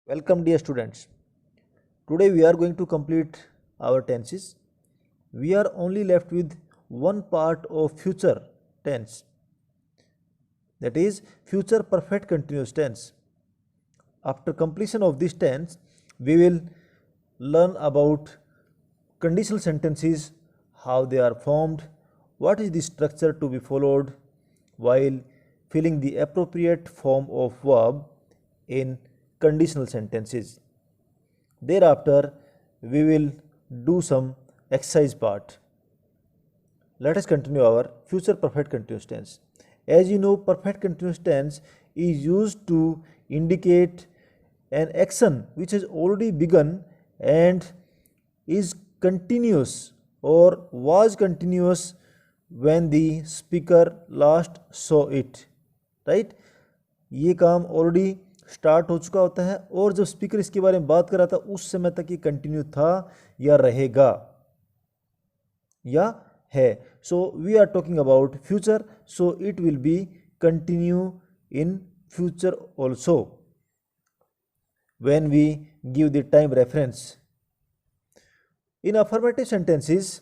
Welcome dear students. Today we are going to complete our tenses. We are only left with one part of future tense, that is future perfect continuous tense. After completion of this tense, we will learn about conditional sentences, how they are formed, what is the structure to be followed while filling the appropriate form of verb in conditional sentences. Thereafter, we will do some exercise part. Let us continue our future perfect continuous tense. As you know, perfect continuous tense is used to indicate an action which has already begun and is continuous or was continuous when the speaker last saw it, right? ये काम already start हो चुका होता है और जब speaker इसके बारे में बात कर रहा था उस समय तक ये कंटिन्यू था या रहेगा या है. So we are talking about future, so it will be continue in future also when we give the time reference. In affirmative sentences,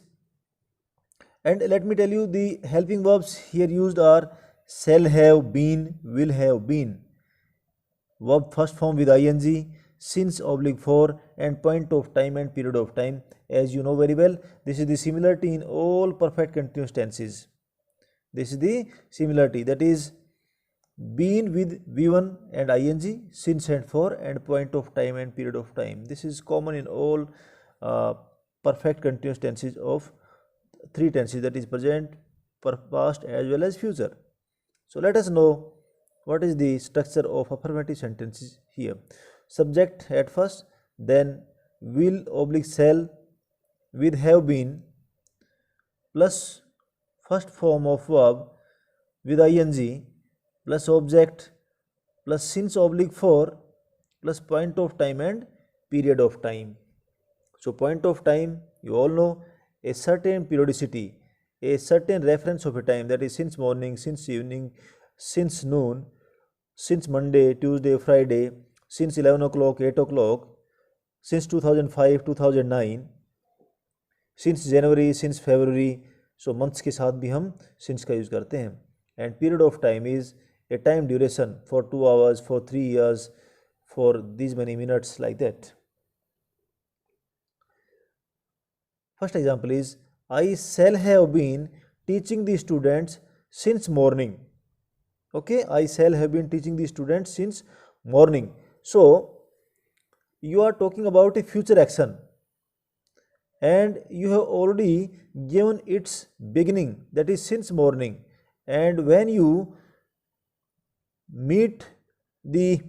and let me tell you, the helping verbs here used are shall have been, will have been, verb first form with ing, since oblique for, and point of time and period of time. As you know very well, this is the similarity in all perfect continuous tenses. This is the similarity, that is been with v1 and ing, since and for, and point of time and period of time. This is common in all perfect continuous tenses of three tenses, that is present, past as well as future. So let us know what is the structure of affirmative sentences here. Subject at first, then will oblique shall with have been plus first form of verb with ing plus object plus since oblique for plus point of time and period of time. So point of time, you all know, a certain periodicity, a certain reference of a time, that is since morning, since evening, since noon, since Monday, Tuesday, Friday, since 11 o'clock, 8 o'clock, since 2005, 2009, since January, since February. So months के साथ भी हम since का use करते हैं. And period of time is a time duration for 2 hours, for 3 years, for these many minutes, like that. First example is, I shall have been teaching the students since morning. Okay, I shall have been teaching the students since morning. So you are talking about a future action and you have already given its beginning, that is since morning, and when you meet the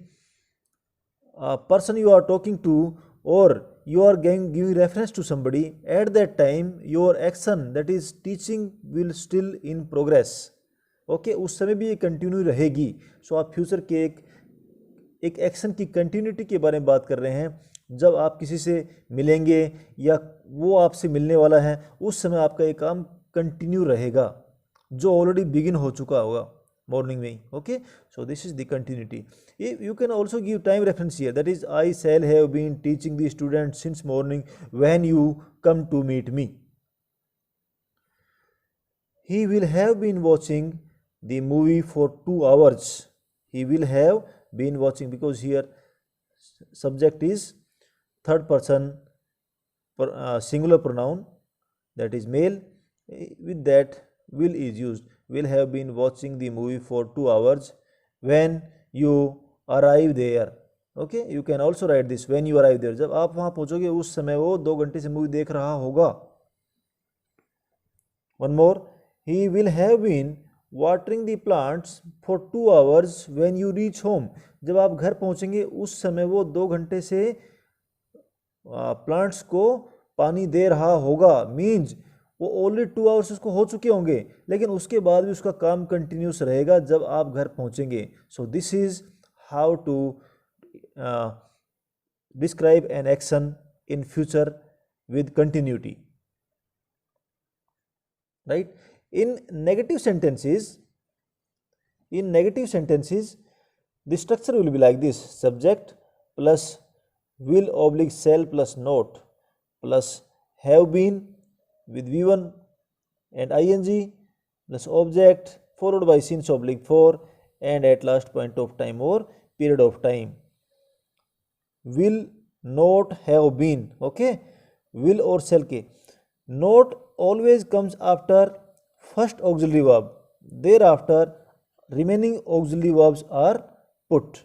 person you are talking to, or you are giving reference to somebody, at that time your action, that is teaching, will still in progress. Okay, उस समय भी ये continue रहेगी. सो आप future के एक action की continuity के बारे में बात कर रहे हैं. जब आप किसी से मिलेंगे या वो आपसे मिलने वाला है, उस समय आपका ये काम कंटिन्यू रहेगा जो ऑलरेडी बिगिन हो चुका होगा मॉर्निंग में ही. Okay, so this is the continuity. You can also give time reference here, that is I shall have been teaching the students since morning when you come to meet me. He will have been watching the movie for 2 hours. He will have been watching, because here subject is third person singular pronoun, that is male. With that will is used. Will have been watching the movie for 2 hours when you arrive there. Okay, you can also write this, when you arrive there. जब आप वहाँ पहुँचोगे उस समय वो 2 घंटे से movie देख रहा होगा. One more, he will have been watering the plants for 2 hours when you reach home. जब आप घर पहुँचेंगे उस समय वो 2 घंटे से प्लांट्स को पानी दे रहा होगा. मीन्स वो ऑलरेडी 2 आवर्स उसको हो चुके होंगे, लेकिन उसके बाद भी उसका काम कंटिन्यूस रहेगा जब आप घर पहुँचेंगे. So this is how to describe an action in future with continuity, right? In negative sentences, the structure will be like this: subject plus will oblique shall plus not plus have been with V1 and ing plus object followed by since oblique for and at last point of time or period of time. Will not have been, okay, will or shall के not always comes after first auxiliary verb, thereafter remaining auxiliary verbs are put.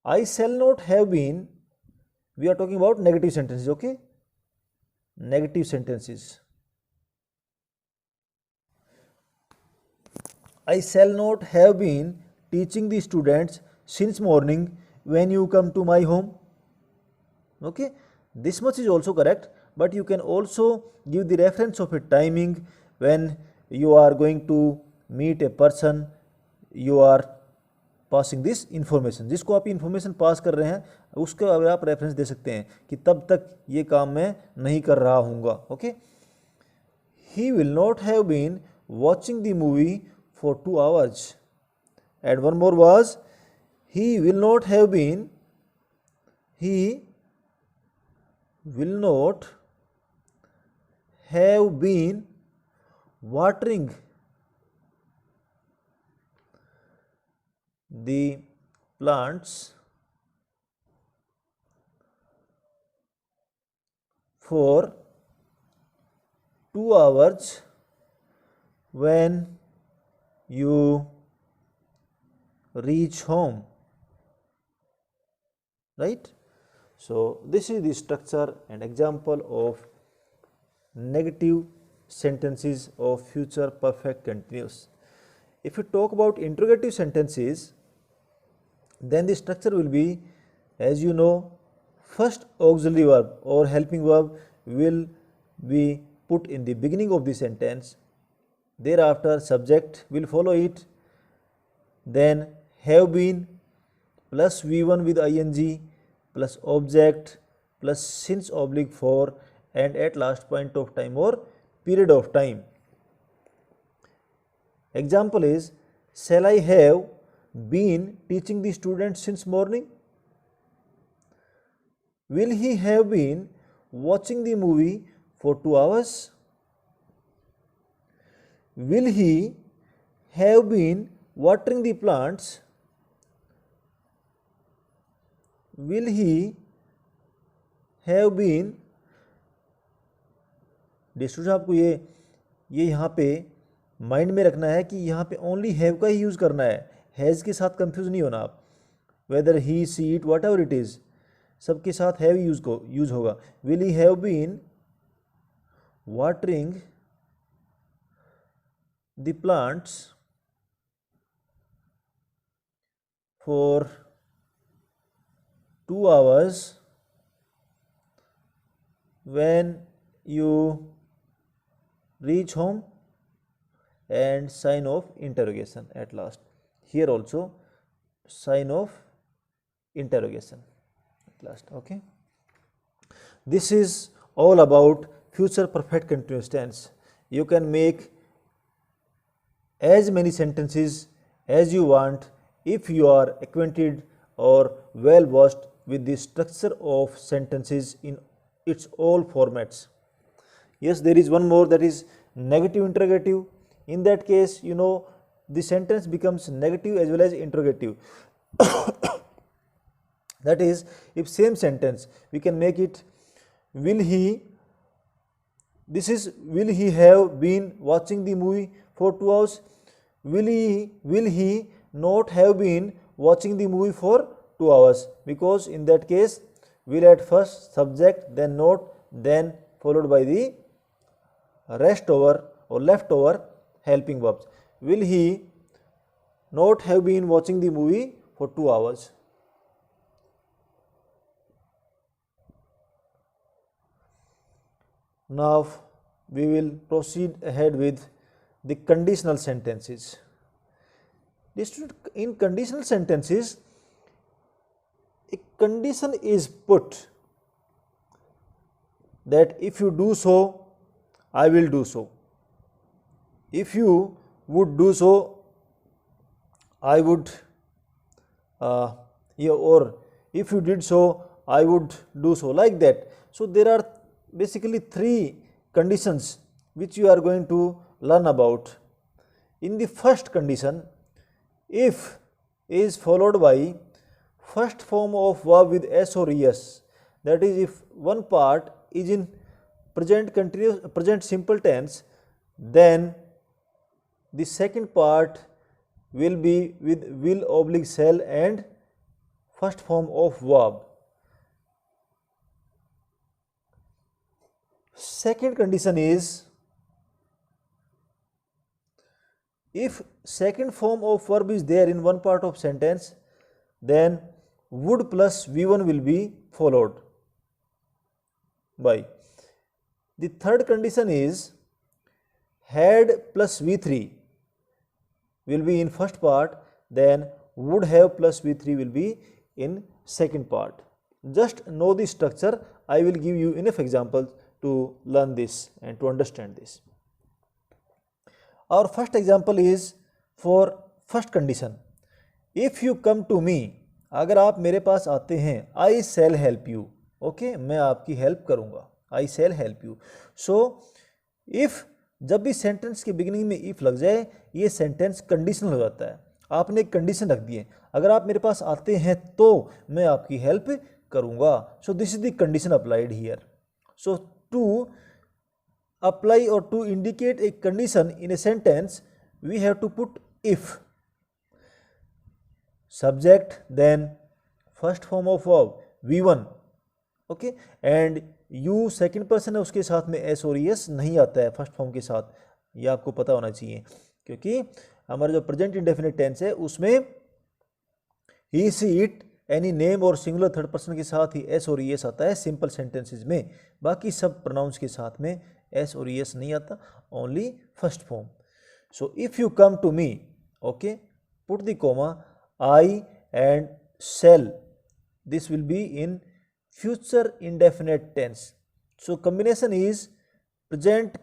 I shall not have been, we are talking about negative sentences, okay, negative sentences. I shall not have been teaching the students since morning when you come to my home. Okay, this much is also correct, but you can also give the reference of a timing when you are going to meet a person, you are passing this information, जिसको आप information pass कर रहे हैं उसके आप reference दे सकते हैं कि तब तक ये काम मैं नहीं कर रहा हूँगा. Okay, he will not have been watching the movie for 2 hours. And one more was he will not have been watering the plants for 2 hours when you reach home, right? So this is the structure and example of negative sentences of future perfect continuous. If you talk about interrogative sentences, then the structure will be, as you know, first auxiliary verb or helping verb will be put in the beginning of the sentence. Thereafter subject will follow it, then have been plus V1 with ing plus object plus since oblique for and at last point of time or period of time. Example is, shall I have been teaching the students since morning? Will he have been watching the movie for 2 hours? Will he have been watering the plants? Will he have been, डिस्ट्रूज आपको ये यहाँ पे mind में रखना है कि यहाँ पे ओनली हैव का ही यूज़ करना है, हैज़ के साथ कंफ्यूज नहीं होना आप. Whether he see it whatever it is, सबके साथ हैव यूज होगा. Will he have been watering the plants for 2 hours when you reach home and sign of interrogation at last. Here also sign of interrogation at last. Okay, this is all about future perfect continuous tense. You can make as many sentences as you want if you are acquainted or well versed with the structure of sentences in its all formats. Yes, there is one more, that is negative interrogative. In that case, you know, the sentence becomes negative as well as interrogative. That is, if same sentence we can make it will he, this is will he have been watching the movie for 2 hours? Will he not have been watching the movie for 2 hours? Because in that case, will at first, subject, then not, then followed by the rest over or leftover helping verbs. Will he not have been watching the movie for 2 hours? Now we will proceed ahead with the conditional sentences. In conditional sentences, a condition is put that if you do so, I will do so. If you would do so, I would, or if you did so, I would do so, like that. So there are basically 3 conditions which you are going to learn about. In the first condition, if is followed by first form of verb with s or es, that is, if one part is in present simple tense, then the second part will be with will oblique shall and first form of verb. Second condition is, if second form of verb is there in one part of sentence, then would plus V1 will be followed by. The third condition is, had plus V3 will be in first part, then would have plus V3 will be in second part. Just know the structure. I will give you enough examples to learn this and to understand this. Our first example is for first condition. If you come to me, अगर आप मेरे पास आते हैं, I shall help you. Okay, मैं आपकी help करूँगा. I shall help you. So if जब भी सेंटेंस के बिगिनिंग में इफ लग जाए, ये सेंटेंस कंडीशनल हो जाता है. आपने एक कंडीशन रख दी है, अगर आप मेरे पास आते हैं तो मैं आपकी हेल्प करूँगा. So this is the condition applied here. So to apply or to indicate a condition in a sentence, we have to put if. Subject, then first form of verb V1, okay, and you second person है, उसके साथ में s और es नहीं आता है first form के साथ. ये आपको पता होना चाहिए, क्योंकि हमारा जो प्रेजेंट इंडेफिनिट टेंस है उसमें ही सी इट एनी नेम और सिंगुलर थर्ड पर्सन के साथ ही s और es आता है सिंपल सेंटेंसेज में. बाकी सब प्रोनाउंस के साथ में s और es नहीं आता, only first form. So if you come to me, okay, put the comma I and shall. This will be in future indefinite tense. So combination is present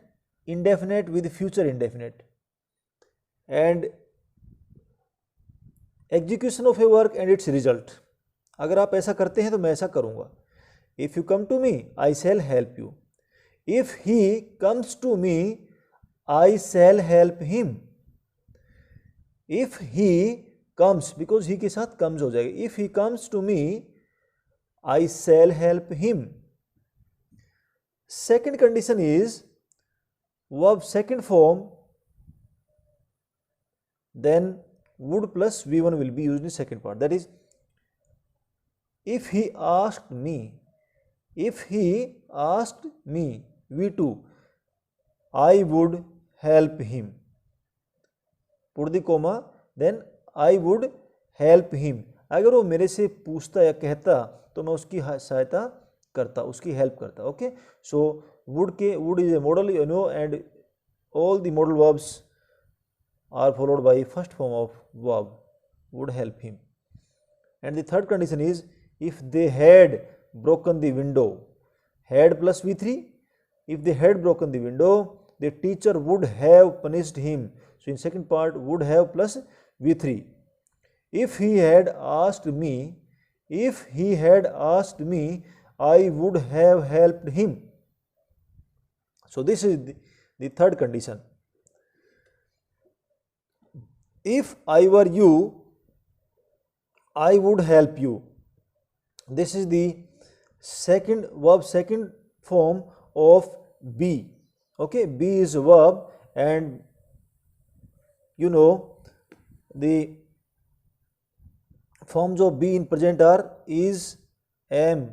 indefinite with future indefinite. And execution of a work and its result. अगर आप ऐसा करते हैं तो मैं ऐसा करूँगा. If you come to me, I shall help you. If he comes to me, I shall help him. If he comes, because he के साथ comes हो जाएगा. If he comes to me, I shall help him. Second condition is verb second form, then would plus V1 will be used in second part. That is, if he asked me, if he asked me, V2, I would help him. Put the comma, then I would help him. अगर वो मेरे से पूछता या कहता तो मैं उसकी सहायता करता, उसकी हेल्प करता. Okay, so would is a modal, you know, and all the modal verbs are followed by first form of verb, would help him. And the third condition is, if they had broken the window, had plus V3, if they had broken the window, the teacher would have punished him. So in second part, would have plus V3. If he had asked me, if he had asked me, I would have helped him. So this is the third condition. If I were you, I would help you. This is the second verb, second form of be. Okay, be is a verb, and you know the forms of be in present are is, am,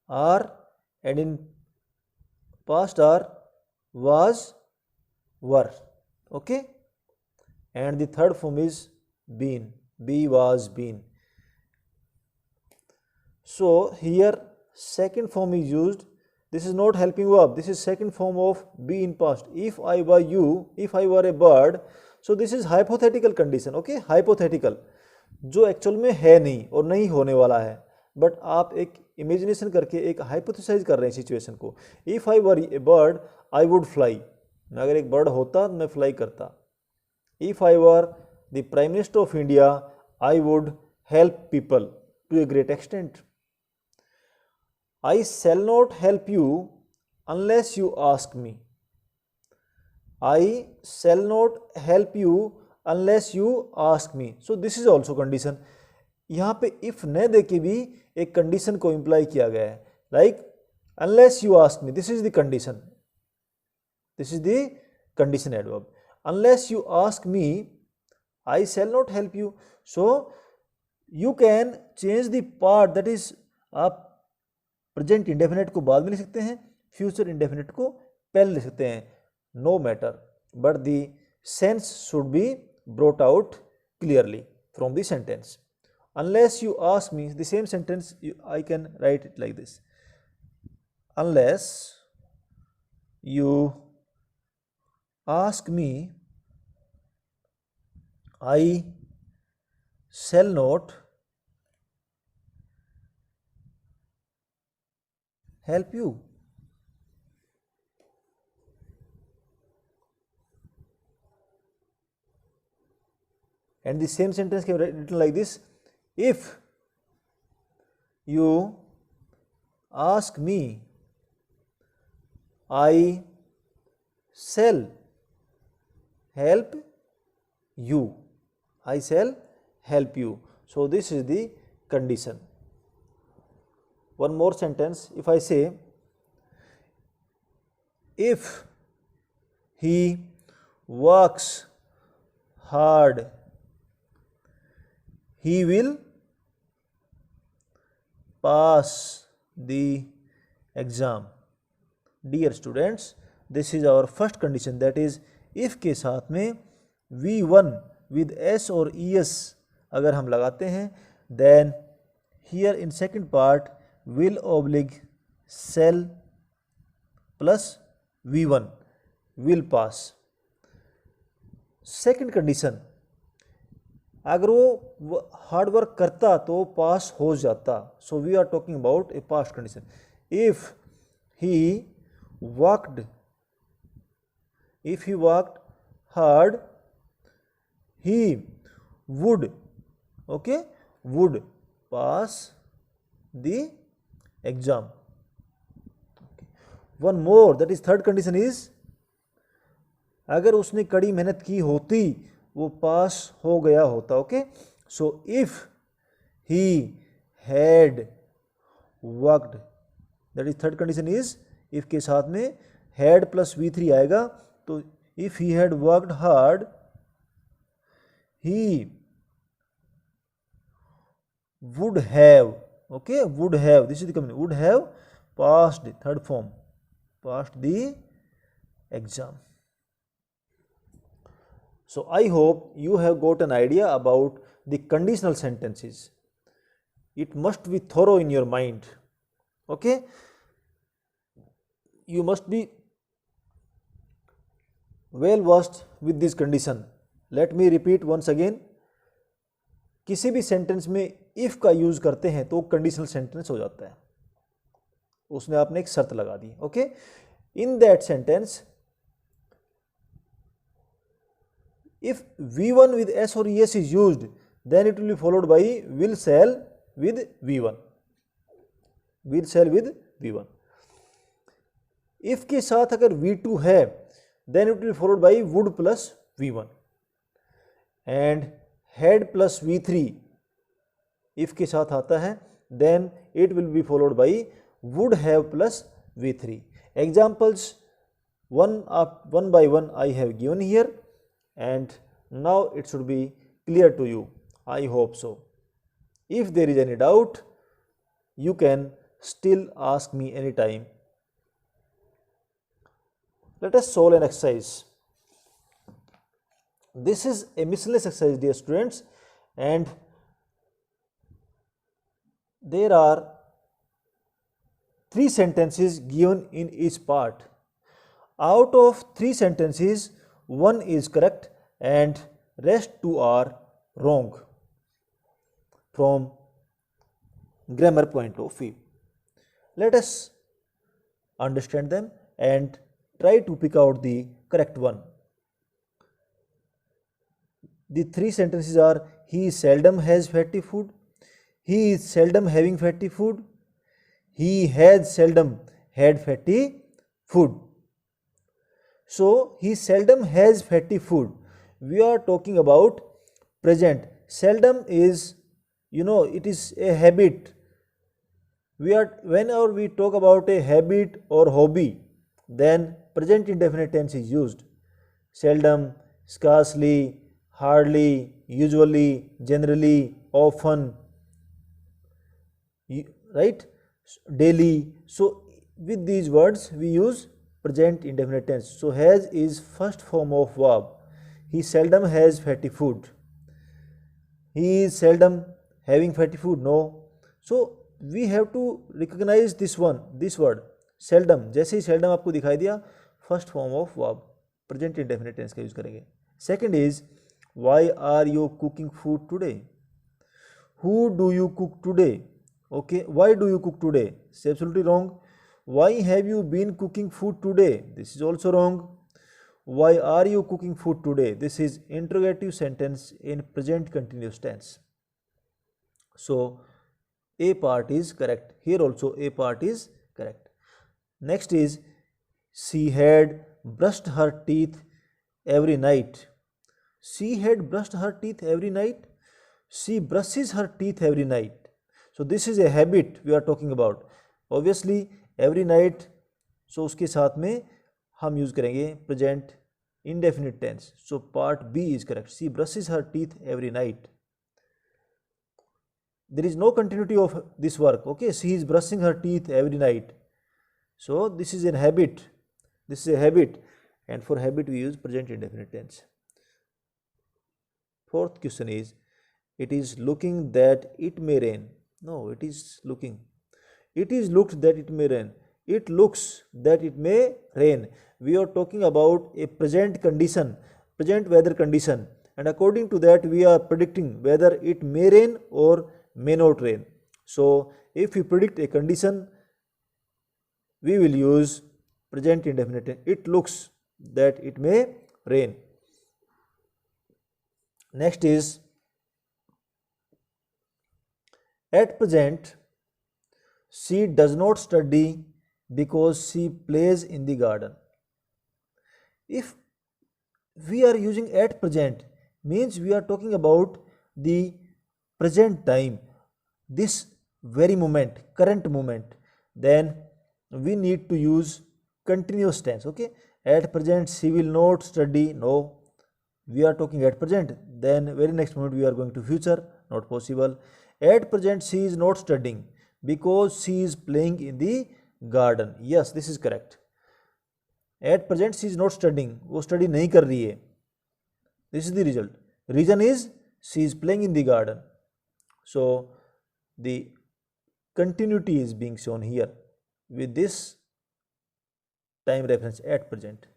are, and in past are was, were. Okay, and the third form is been, be, was, been. So here second form is used. This is not helping verb, this is second form of be in past. If I were you, if I were a bird. So this is hypothetical condition. Okay, hypothetical, जो actual में है नहीं और नहीं होने वाला है, but आप एक इमेजिनेशन करके एक हाइपोथेसाइज कर रहे हैं सिचुएशन को. If I were A bird, I would fly. मैं अगर एक बर्ड होता तो मैं फ्लाई करता. If I were the Prime Minister of India, I would help people to a great extent. I shall not help you unless you ask me. I shall not help you unless you ask me. So this is also condition. यहाँ पे if न दे के भी एक condition को imply किया गया है, like unless you ask me, this is the condition. This is the condition adverb. Unless you ask me, I shall not help you. So you can change the part, that is आप present indefinite को बाद में लिख सकते हैं, future indefinite को पहले लिख सकते हैं, no matter, but the sense should be brought out clearly from the sentence. Unless you ask me, the same sentence I can write it like this. Unless you ask me, I shall not help you. And the same sentence can be written like this. If you ask me, I shall help you. I shall help you. So this is the condition. One more sentence. If I say, if he works hard, he will pass the exam. Dear students, this is our first condition, that is if के साथ में V1 with S और ES अगर हम लगाते हैं, then here in second part will oblique shall plus V1 will pass. Second condition, अगर वो हार्ड वर्क करता तो पास हो जाता. So we are talking about a past condition. If he worked hard, he would pass the exam. One more, that is third condition is, अगर उसने कड़ी मेहनत की होती वो पास हो गया होता. Okay, so if he had worked, that is third condition is, if के साथ में हैड प्लस V3 आएगा. तो if he had worked hard, he would have, okay, would have, this is the condition, would have passed, third form, passed the exam. So I hope you have got an idea about the conditional sentences. It must be thorough in your mind. Okay, you must be well versed with this condition. Let me repeat once again. किसी भी sentence में if का use करते हैं तो conditional sentence हो जाता है, उसने आपने एक शर्त लगा दी. Okay, in that sentence if V1 with S or ES is used, then it will be followed by will shall with V1. Will shall with V1. If के साथ अगर V2 है, then it will be followed by would plus V1. And had plus V3 if के साथ आता है, then it will be followed by would have plus V3. Examples one by one I have given here. And now it should be clear to you. I hope so. If there is any doubt, you can still ask me anytime. Let us solve an exercise. This is a miscellaneous exercise, dear students, and there are 3 sentences given in each part. Out of 3 sentences, 1 is correct and rest 2 are wrong from grammar point of view. Let us understand them and try to pick out the correct one. The three sentences are: he seldom has fatty food, he is seldom having fatty food, he has seldom had fatty food. So he seldom has fatty food. We are talking about present. Seldom is, it is a habit. Whenever we talk about a habit or hobby, then present indefinite tense is used. Seldom, scarcely, hardly, usually, generally, often, right? Daily. So with these words we use present indefinite tense. So has is first form of verb. He seldom has fatty food. He is seldom having fatty food. No. So we have to recognize this word seldom. जैसे ही seldom आपको दिखाई दिया, first form of verb, present indefinite tense का use करेंगे. Second is, why are you cooking food today? Who do you cook today? Okay, why do you cook today? It's absolutely wrong. Why have you been cooking food today? This is also wrong. Why are you cooking food today? This is interrogative sentence in present continuous tense. So A part is correct. Here also A part is correct. Next is, she had brushed her teeth every night. She had brushed her teeth every night. She brushes her teeth every night. So this is a habit we are talking about. Obviously every night, so उसके साथ में हम use करेंगे present indefinite tense. So part B is correct. She brushes her teeth every night. There is no continuity of this work. Okay, she is brushing her teeth every night. So this is a habit. This is a habit, and for habit we use present indefinite tense. Fourth question is, it is looking that it may rain. No, it is looking. It is looked that it may rain. It looks that it may rain. We are talking about a present condition, present weather condition, and according to that we are predicting whether it may rain or may not rain. So if we predict a condition, we will use present indefinite tense. It looks that it may rain. Next is, at present she does not study because she plays in the garden. If we are using at present, means we are talking about the present time, this very moment, current moment, then we need to use continuous tense. Okay, at present she will not study. No, we are talking at present, then very next moment we are going to future. Not possible. At present she is not studying because she is playing in the garden. Yes, this is correct. At present she is not studying, वो study नहीं कर रही है. This is the result. Reason is she is playing in the garden. So the continuity is being shown here with this time reference at present.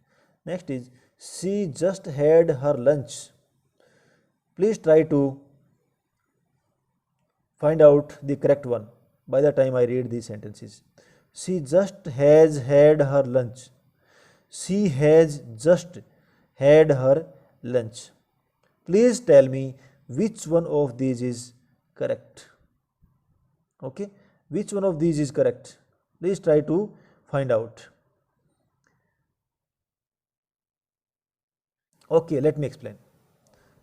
Next is, she just had her lunch. Please try to find out the correct one by the time I read these sentences. She just has had her lunch. She has just had her lunch. Please tell me which one of these is correct. Okay, which one of these is correct? Please try to find out. Okay, let me explain.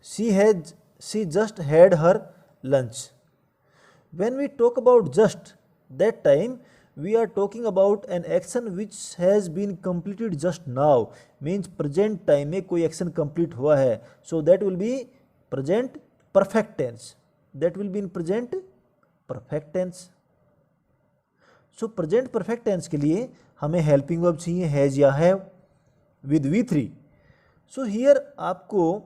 She just had her lunch. When we talk about just, that time we are talking about an action which has been completed just now, means present time में कोई action complete हुआ है. So that will be present perfect tense. That will be in present perfect tense. So present perfect tense के लिए हमें helping verb चाहिए has या have with V3. So here आपको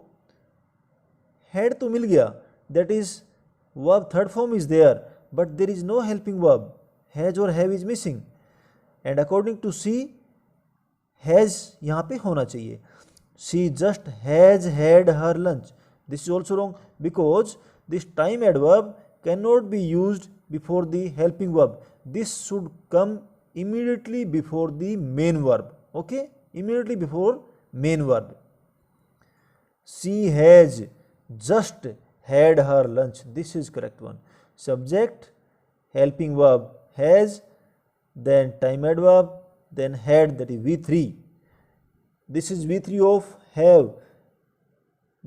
had तो मिल गया, that is verb third form is there, but there is no helping verb. Has or have is missing, and according to C, has यहाँ पे होना चाहिए. She just has had her lunch. This is also wrong because this time adverb cannot be used before the helping verb. This should come immediately before the main verb. Okay, immediately before main verb. She has just had her lunch. This is correct one. Subject, helping verb has, then time adverb, then had, that is V3. This is V3 of have.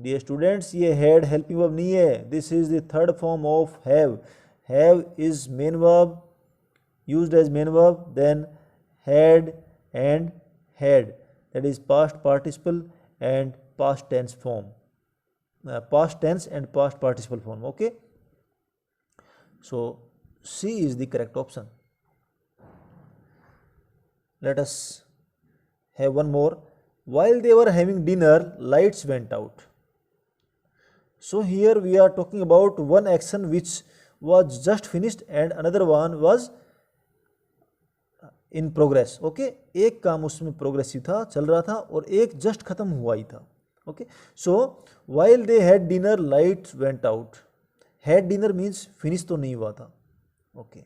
Dear students, ये had helping verb नहीं है. This is the third form of have. Have is main verb, used as main verb, then had and had, that is past participle and past tense form, past tense and past participle form. Okay, so C is the correct option. Let us have one more. While they were having dinner, lights went out. So here we are talking about one action which was just finished and another one was in progress. Okay, एक काम उसमें progressive था, चल रहा था, और एक just खत्म हुआ ही था. Okay, so while they had dinner lights went out. Had dinner means finish तो नहीं हुआ था. ओके,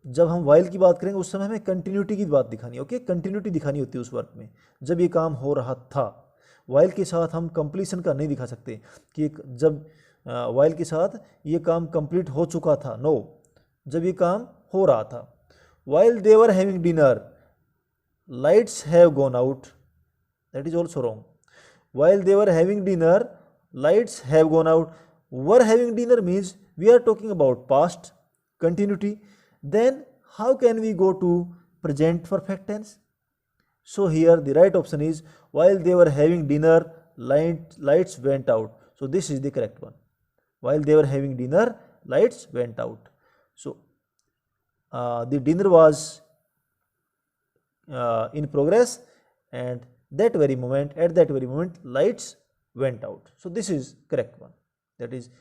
जब हम वाइल की बात करेंगे उस समय हमें कंटिन्यूटी की बात दिखानी है. ओके, कंटिन्यूटी दिखानी होती है उस वर्क में जब ये काम हो रहा था. वाइल के साथ हम कंप्लीशन का नहीं दिखा सकते कि जब वाइल के साथ ये काम कंप्लीट हो चुका था. नो, जब ये काम हो रहा था. While they were having dinner, lights have gone out. That is also wrong. While they were having dinner, lights have gone out. Were having dinner means we are talking about past continuity. Then how can we go to present perfect tense? So here the right option is while they were having dinner, lights went out. So this is the correct one. While they were having dinner, lights went out. So the dinner was in progress, and at that very moment lights went out. So this is correct one, that is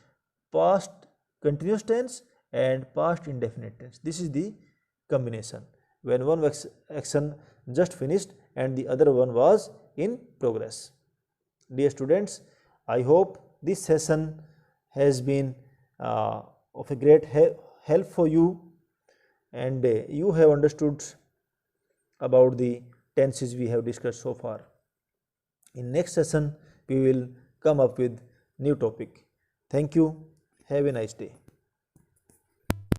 past continuous tense and past indefinite tense. This is the combination when one action just finished and the other one was in progress. Dear students, I hope this session has been of a great help for you, and you have understood about the tenses we have discussed so far. In next session we will come up with new topic. Thank you. Have a nice day.